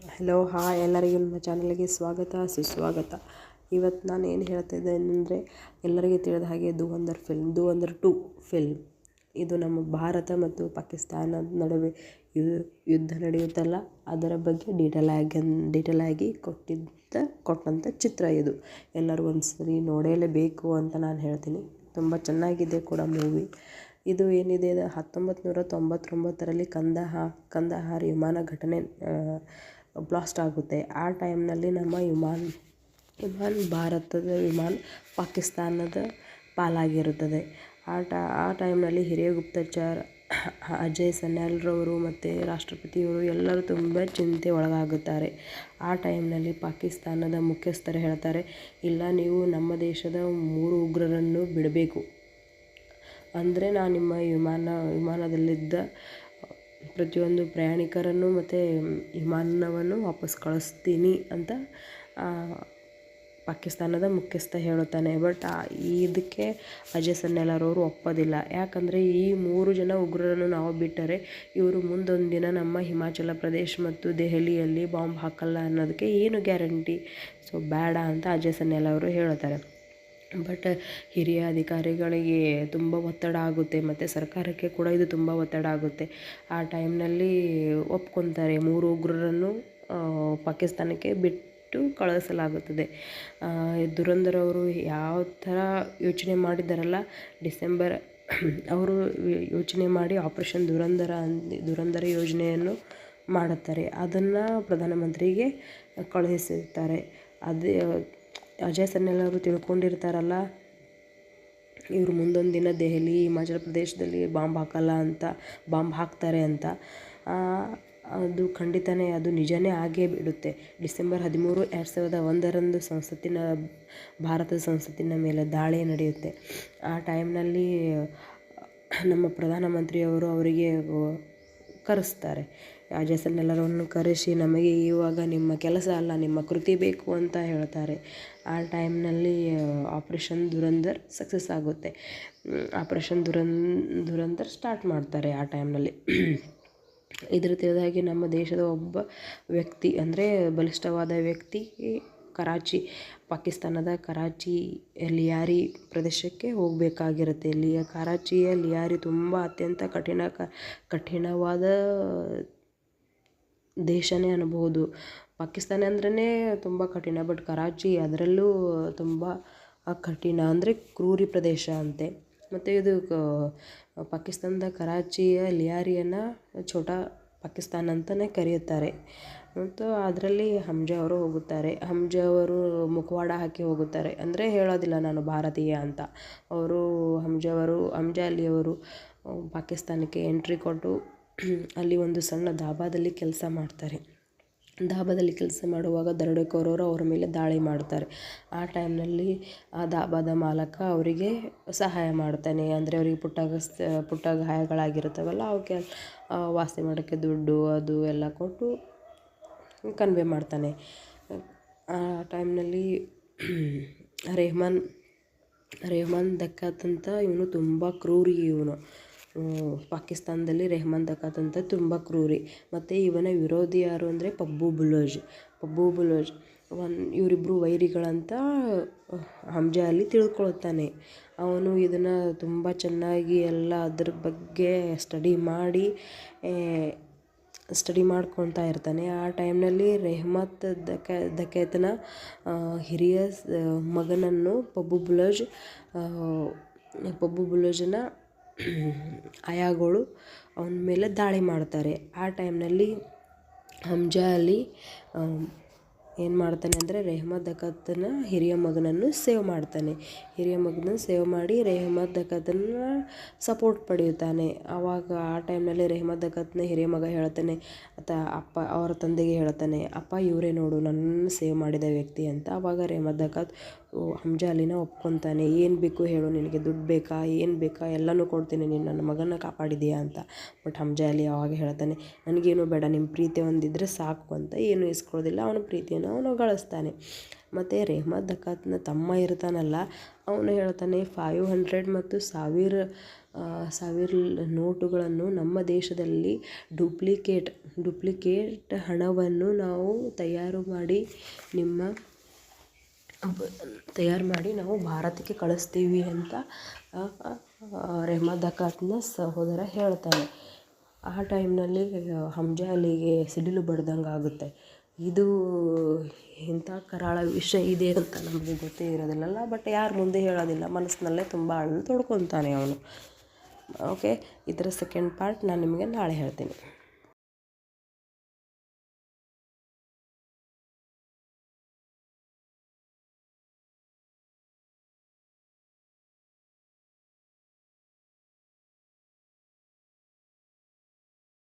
Hello hi ಎಲ್ಲರಿಗೂ ನಮ್ಮ ಚಾನಲ್ಗೆ ಸ್ವಾಗತ ಸುಸ್ವಾಗತ. ಇವತ್ತು ನಾನು ಏನು ಹೇಳ್ತಿದ್ದೇನೆ ಅಂದರೆ, ಎಲ್ಲರಿಗೂ ತಿಳಿದ ಹಾಗೆ ಧುರಂಧರ್ 2 ಫಿಲ್ಮ್ ಇದು ನಮ್ಮ ಭಾರತ ಮತ್ತು ಪಾಕಿಸ್ತಾನದ ನಡುವೆ ಯುದ್ಧ ನಡೆಯುತ್ತಲ್ಲ, ಅದರ ಬಗ್ಗೆ ಡೀಟೇಲ್ ಆಗಿ ಕೊಟ್ಟಂಥ ಚಿತ್ರ ಇದು. ಎಲ್ಲರೂ ಒಂದ್ಸರಿ ನೋಡಲೇಬೇಕು ಅಂತ ನಾನು ಹೇಳ್ತೀನಿ. ತುಂಬ ಚೆನ್ನಾಗಿದೆ ಕೂಡ ಮೂವಿ. ಇದು ಏನಿದೆ 1999ರಲ್ಲಿ ಕಂದಹಾರ್ ವಿಮಾನ ಘಟನೆ ಬ್ಲಾಸ್ಟ್ ಆಗುತ್ತೆ. ಆ ಟೈಮ್ನಲ್ಲಿ ನಮ್ಮ ಭಾರತದ ವಿಮಾನ ಪಾಕಿಸ್ತಾನದ ಪಾಲಾಗಿರುತ್ತದೆ. ಆ ಟೈಮ್ನಲ್ಲಿ ಹಿರಿಯ ಗುಪ್ತಚರ ಅಜಯ್ ಸನ್ಯಾಲ್ರವರು ಮತ್ತು ರಾಷ್ಟ್ರಪತಿಯವರು ಎಲ್ಲರೂ ತುಂಬ ಚಿಂತೆ ಒಳಗಾಗುತ್ತಾರೆ. ಆ ಟೈಮ್ನಲ್ಲಿ ಪಾಕಿಸ್ತಾನದ ಮುಖ್ಯಸ್ಥರು ಹೇಳ್ತಾರೆ, ಇಲ್ಲ ನೀವು ನಮ್ಮ ದೇಶದ 3 ಉಗ್ರರನ್ನು ಬಿಡಬೇಕು, ಅಂದರೆ ನಾನು ನಿಮ್ಮ ವಿಮಾನದಲ್ಲಿದ್ದ ಪ್ರತಿಯೊಂದು ಪ್ರಯಾಣಿಕರನ್ನು ಮತ್ತು ವಿಮಾನವನ್ನು ವಾಪಸ್ ಕಳಿಸ್ತೀನಿ ಅಂತ ಪಾಕಿಸ್ತಾನದ ಮುಖ್ಯಸ್ಥ ಹೇಳುತ್ತಾನೆ. ಬಟ್ ಇದಕ್ಕೆ ಅಜಯ್ ಸನ್ಯಾಲ್ರವರು ಒಪ್ಪೋದಿಲ್ಲ. ಯಾಕಂದರೆ ಈ 3 ಜನ ಉಗ್ರರನ್ನು ನಾವು ಬಿಟ್ಟರೆ ಇವರು ಮುಂದೊಂದು ದಿನ ನಮ್ಮ ಹಿಮಾಚಲ ಪ್ರದೇಶ ಮತ್ತು ದೆಹಲಿಯಲ್ಲಿ ಬಾಂಬ್ ಹಾಕಲ್ಲ ಅನ್ನೋದಕ್ಕೆ ಏನು ಗ್ಯಾರಂಟಿ? ಸೊ ಬೇಡ ಅಂತ ಅಜಯ್ ಸನ್ಯಾಲ್ ಹೇಳ್ತಾರೆ. ಬಟ್ ಹಿರಿಯ ಅಧಿಕಾರಿಗಳಿಗೆ ತುಂಬ ಒತ್ತಡ ಆಗುತ್ತೆ ಮತ್ತು ಸರ್ಕಾರಕ್ಕೆ ಕೂಡ ಇದು ತುಂಬ ಒತ್ತಡ ಆಗುತ್ತೆ. ಆ ಟೈಮ್ನಲ್ಲಿ ಒಪ್ಕೊತಾರೆ. 3 ಉಗ್ರರನ್ನು ಪಾಕಿಸ್ತಾನಕ್ಕೆ ಬಿಟ್ಟು ಕಳಿಸಲಾಗುತ್ತದೆ. ಧುರಂಧರ್ ಅವರು ಯಾವ ಥರ ಯೋಚನೆ ಮಾಡಿದ್ದಾರಲ್ಲ, ಅವರು ಯೋಚನೆ ಮಾಡಿ ಆಪರೇಷನ್ ಧುರಂಧರ ಯೋಜನೆಯನ್ನು ಮಾಡುತ್ತಾರೆ. ಅದನ್ನು ಪ್ರಧಾನಮಂತ್ರಿಗೆ ಕಳುಹಿಸುತ್ತಾರೆ. ಅದೇ ಅಜಯ್ ಸನ್ಯಾಲ್ ಅವರು ತಿಳ್ಕೊಂಡಿರ್ತಾರಲ್ಲ, ಇವರು ಮುಂದೊಂದು ದಿನ ದೆಹಲಿ ಹಿಮಾಚಲ ಪ್ರದೇಶದಲ್ಲಿ ಬಾಂಬ್ ಹಾಕ್ತಾರೆ ಅಂತ. ಅದು ಖಂಡಿತನೇ ಅದು ನಿಜನೇ ಆಗೇ ಬಿಡುತ್ತೆ. ಡಿಸೆಂಬರ್ 13, 2001ರಂದು ಭಾರತದ ಸಂಸತ್ತಿನ ಮೇಲೆ ದಾಳಿ ನಡೆಯುತ್ತೆ. ಆ ಟೈಮ್ನಲ್ಲಿ ನಮ್ಮ ಪ್ರಧಾನಮಂತ್ರಿಯವರು ಅವರಿಗೆ ಕರೆಸ್ತಾರೆ. ಅಜಯ್ ಸನ್ಯಾಲ್ರನ್ನು ಕರೆಸಿ, ನಮಗೆ ಇವಾಗ ನಿಮ್ಮ ಕೆಲಸ ಅಲ್ಲ, ನಿಮ್ಮ ಕೃತಿ ಬೇಕು ಅಂತ ಹೇಳ್ತಾರೆ. ಆ ಟೈಮ್ನಲ್ಲಿ ಆಪರೇಷನ್ ಧುರಂಧರ್ ಸಕ್ಸಸ್ ಆಗುತ್ತೆ. ಆಪರೇಷನ್ ಧುರಂಧರ್ ಸ್ಟಾರ್ಟ್ ಮಾಡ್ತಾರೆ ಆ ಟೈಮ್ನಲ್ಲಿ. ಇದರ ತಿಳಿದಾಗಿ ನಮ್ಮ ದೇಶದ ಒಬ್ಬ ವ್ಯಕ್ತಿ, ಅಂದರೆ ಬಲಿಷ್ಠವಾದ ವ್ಯಕ್ತಿ, ಪಾಕಿಸ್ತಾನದ ಕರಾಚಿ ಲಿಯಾರಿ ಪ್ರದೇಶಕ್ಕೆ ಹೋಗಬೇಕಾಗಿರುತ್ತೆ. ಕರಾಚಿಯ ಲಿಯಾರಿ ತುಂಬ ಅತ್ಯಂತ ಕಠಿಣವಾದ ದೇಶನೇ ಅನ್ನಬಹುದು. ಪಾಕಿಸ್ತಾನ ಅಂದ್ರೇ ತುಂಬ ಕಠಿಣ, ಬಟ್ ಕರಾಚಿ ಅದರಲ್ಲೂ ತುಂಬ ಕಠಿಣ, ಅಂದರೆ ಕ್ರೂರಿ ಪ್ರದೇಶ ಅಂತೆ. ಮತ್ತು ಇದು ಪಾಕಿಸ್ತಾನದ ಕರಾಚಿಯ ಲಿಯಾರಿಯನ್ನು ಛೋಟಾ ಪಾಕಿಸ್ತಾನ ಅಂತಲೇ ಕರೆಯುತ್ತಾರೆ. ಮತ್ತು ಅದರಲ್ಲಿ ಹಮ್ಜಾ ಅವರು ಹೋಗುತ್ತಾರೆ. ಹಮ್ಜಾ ಅವರು ಮುಖವಾಡ ಹಾಕಿ ಹೋಗುತ್ತಾರೆ, ಅಂದರೆ ಹೇಳೋದಿಲ್ಲ ನಾನು ಭಾರತೀಯ ಅಂತ. ಹಮ್ಜಾ ಅಲಿಯವರು ಪಾಕಿಸ್ತಾನಕ್ಕೆ ಎಂಟ್ರಿ ಕೊಟ್ಟು ಅಲ್ಲಿ ಒಂದು ಸಣ್ಣ ಧಾಬಾದಲ್ಲಿ ಕೆಲಸ ಮಾಡ್ತಾರೆ. ಧಾಬಾದಲ್ಲಿ ಕೆಲಸ ಮಾಡುವಾಗ ದರೋಡೆಕೋರರು ಅವರ ಮೇಲೆ ದಾಳಿ ಮಾಡ್ತಾರೆ. ಆ ಟೈಮ್ನಲ್ಲಿ ಆ ಧಾಬಾದ ಮಾಲಕ ಅವರಿಗೆ ಸಹಾಯ ಮಾಡ್ತಾನೆ. ಅಂದರೆ ಅವರಿಗೆ ಪುಟ್ಟ ಗಾಯಗಳಾಗಿರುತ್ತವಲ್ಲ, ಅವಕ್ಕೆ ವಾಸಿ ಮಾಡೋಕ್ಕೆ ದುಡ್ಡು ಅದು ಎಲ್ಲ ಕೊಟ್ಟು ಕನ್ವೆ ಮಾಡ್ತಾನೆ. ಆ ಟೈಮ್ನಲ್ಲಿ ರೆಹಮಾನ್ ದಕ್ಕಾತ್ ಅಂತ ಇವನು ತುಂಬ ಕ್ರೂರಿ. ಪಾಕಿಸ್ತಾನದಲ್ಲಿ ರೆಹಮಾನ್ ದಕ್ಕಾತ್ ಅಂತ ತುಂಬ ಕ್ರೂರಿ. ಮತ್ತು ಇವನ ವಿರೋಧಿ ಯಾರು ಅಂದರೆ ಪಬ್ಬು ಬುಲೋಜ್. ಇವರಿಬ್ಬರು ವೈರಿಗಳಂತ ಹಮ್ಜಾ ಅಲ್ಲಿ ತಿಳ್ಕೊಳ್ತಾನೆ. ಅವನು ಇದನ್ನು ತುಂಬ ಚೆನ್ನಾಗಿ ಎಲ್ಲ ಅದ್ರ ಬಗ್ಗೆ ಸ್ಟಡಿ ಮಾಡ್ಕೊತಾ ಇರ್ತಾನೆ. ಆ ಟೈಮ್ನಲ್ಲಿ ರೆಹಮತ್ ದಕ್ಕಾತ್ನ ಹಿರಿಯ ಮಗನನ್ನು ಪಬ್ಬು ಬುಲೋಜ್ನ ಆಯಾಗಳು ಅವನ ಮೇಲೆ ದಾಳಿ ಮಾಡ್ತಾರೆ. ಆ ಟೈಮ್ನಲ್ಲಿ ಹಮ್ಜಾ ಅಲಿ ಏನು ಮಾಡ್ತಾನೆ ಅಂದರೆ, ರೆಹಮತ್ ದಕ್ಕಾತ್ನ ಹಿರಿಯ ಮಗನನ್ನು ಸೇವ್ ಮಾಡಿ ರೆಹಮತ್ ದಕ್ಕಾತ್ನ ಸಪೋರ್ಟ್ ಪಡೆಯುತ್ತಾನೆ. ಆವಾಗ ಆ ಟೈಮ್ನಲ್ಲಿ ರೆಹಮತ್ ದಕ್ಕಾತ್ನ ಹಿರಿಯ ಮಗ ಹೇಳ್ತಾನೆ, ಅವರ ತಂದೆಗೆ ಹೇಳ್ತಾನೆ, ಅಪ್ಪ ಇವರೇ ನೋಡು ನನ್ನನ್ನು ಸೇವ್ ಮಾಡಿದ ವ್ಯಕ್ತಿ ಅಂತ. ಆವಾಗ ರೆಹಮತ್ ದಕ್ಕಾತ್ ಹಮ್ಜಾ ಅಲಿನ ಒಪ್ಕೊತಾನೆ. ಏನು ಬೇಕು ಹೇಳು, ನಿನಗೆ ದುಡ್ಡು ಬೇಕಾ, ಏನು ಬೇಕಾ, ಎಲ್ಲನೂ ಕೊಡ್ತೀನಿ, ನೀನು ನನ್ನ ಮಗನ ಕಾಪಾಡಿದೀಯಾ ಅಂತ. ಬಟ್ ಹಮ್ಜಾ ಅಲಿ ಆವಾಗ ಹೇಳ್ತಾನೆ, ನನಗೇನು ಬೇಡ, ನಿಮ್ಮ ಪ್ರೀತಿ ಒಂದಿದ್ರೆ ಸಾಕು ಅಂತ. ಏನು ಇಸ್ಕೊಳ್ಳೋದಿಲ್ಲ, ಅವನ ಪ್ರೀತಿಯನ್ನು ಅವನು ಗಳಿಸ್ತಾನೆ. ಮತ್ತು ರೆಹಮತ್ ದಕ್ಕಾತ್ನ ತಮ್ಮ ಇರ್ತಾನಲ್ಲ, ಅವನು ಹೇಳ್ತಾನೆ 500 ಮತ್ತು 1000 ಸಾವಿರ ನೋಟುಗಳನ್ನು ನಮ್ಮ ದೇಶದಲ್ಲಿ ಡುಪ್ಲಿಕೇಟ್ ಹಣವನ್ನು ನಾವು ತಯಾರು ಮಾಡಿ ನಾವು ಭಾರತಕ್ಕೆ ಕಳಿಸ್ತೀವಿ ಅಂತ ರೆಹಮತ್ ದಖಾತ್ನ ಸಹೋದರ ಹೇಳ್ತಾನೆ. ಆ ಟೈಮ್ನಲ್ಲಿ ಹಮ್ಜಾ ಅಲಿಗೆ ಸಿಡಿಲು ಬಡ್ದಂಗೆ ಆಗುತ್ತೆ. ಇದು ಇಂಥ ಕರಾಳ ವಿಷಯ ಇದೆ ಅಂತ ನಮಗೆ ಗೊತ್ತೇ ಇರೋದಿಲ್ಲಲ್ಲ, ಬಟ್ ಯಾರ ಮುಂದೆ ಹೇಳೋದಿಲ್ಲ, ಮನಸ್ಸಿನಲ್ಲೇ ತುಂಬ ಅಳಲು ತೊಡ್ಕೊತಾನೆ ಅವನು. ಓಕೆ, ಇದರ ಸೆಕೆಂಡ್ ಪಾರ್ಟ್ ನಾನು ನಿಮಗೆ ನಾಳೆ ಹೇಳ್ತೀನಿ.